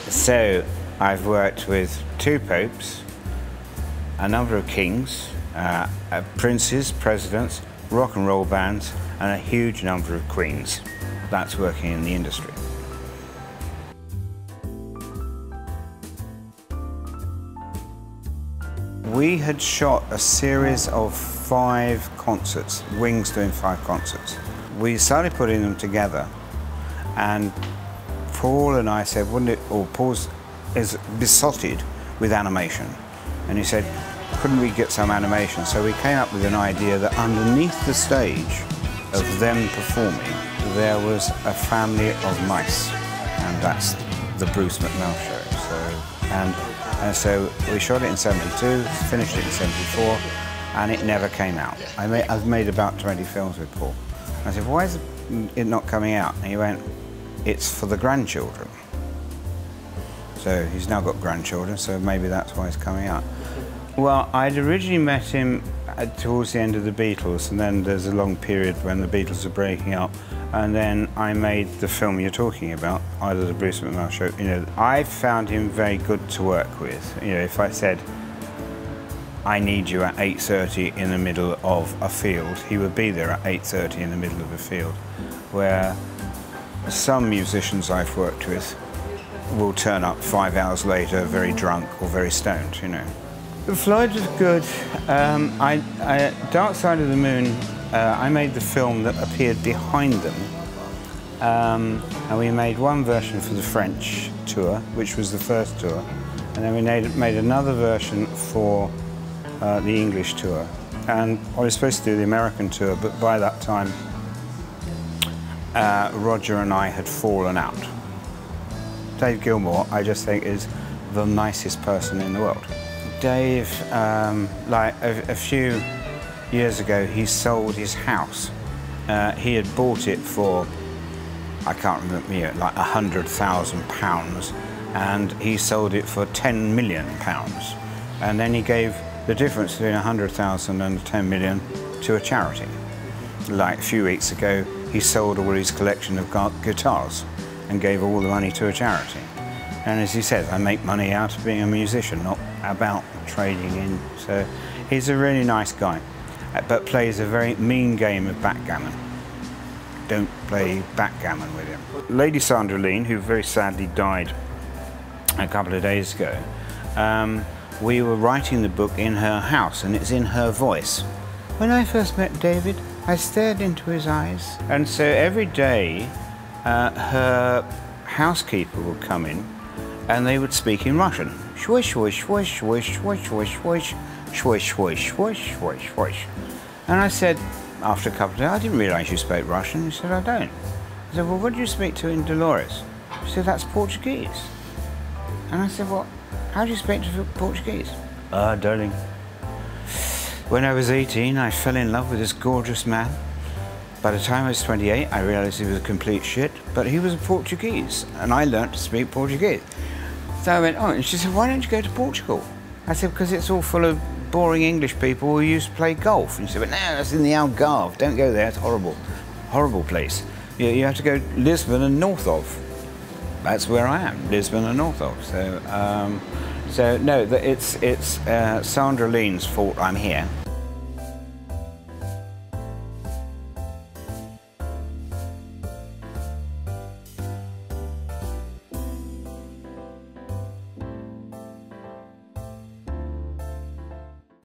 So I've worked with 2 popes, a number of kings, princes, presidents, rock and roll bands, and a huge number of queens. That's working in the industry. We had shot a series of 5 concerts, Wings doing 5 concerts. We started putting them together, and Paul and I said, wouldn't it, or Paul's is besotted with animation. And he said, couldn't we get some animation? So we came up with an idea that underneath the stage of them performing, there was a family of mice. And that's the Bruce McNell show. And so we shot it in 72, finished it in 74, and it never came out. I've made about 20 films with Paul. I said, why is it not coming out? And he went, it's for the grandchildren. So he's now got grandchildren, so maybe that's why it's coming out. Well, I'd originally met him towards the end of the Beatles, and then there's a long period when the Beatles are breaking up, and then I made the film you're talking about, either the Bruce McNell show. You know, I found him very good to work with. You know, if I said, I need you at 8:30 in the middle of a field, he would be there at 8:30 in the middle of a field, where some musicians I've worked with will turn up 5 hours later very drunk or very stoned, you know. Floyd was good. Dark Side of the Moon, I made the film that appeared behind them. And we made one version for the French tour, which was the first tour. And then we made another version for the English tour. And I was supposed to do the American tour, but by that time, Roger and I had fallen out. Dave Gilmour, I just think, is the nicest person in the world. Dave, like a few years ago, he sold his house. He had bought it for, I can't remember, you know, like £100,000, and he sold it for £10 million. And then he gave the difference between 100,000 and 10 million to a charity. Like a few weeks ago, he sold all his collection of guitars and gave all the money to a charity. And as he says, I make money out of being a musician, not about trading in. So he's a really nice guy, but plays a very mean game of backgammon. Don't play backgammon with him. Lady Sandra Lean, who very sadly died a couple of days ago, we were writing the book in her house, and it's in her voice. When I first met David, I stared into his eyes. And so every day, her housekeeper would come in, and they would speak in Russian. Shwish, shwish, shwish, shwish, shwish, shwish, shwish, shwish, shwish, shwish, shwish, shwish. And I said, after a couple of days, I didn't realise you spoke Russian. He said, I don't. I said, well, what do you speak to in Dolores? She said, that's Portuguese. And I said, well, how do you speak to Portuguese? Darling, when I was 18, I fell in love with this gorgeous man. By the time I was 28, I realised he was a complete shit, but he was a Portuguese, and I learnt to speak Portuguese. So I went, oh, and she said, why don't you go to Portugal? I said, because it's all full of boring English people who used to play golf. And she said, but no, that's in the Algarve, don't go there, it's horrible. Horrible place. You have to go Lisbon and north of. That's where I am, Lisbon and north of. So, no, it's Sandra Lean's fault I'm here.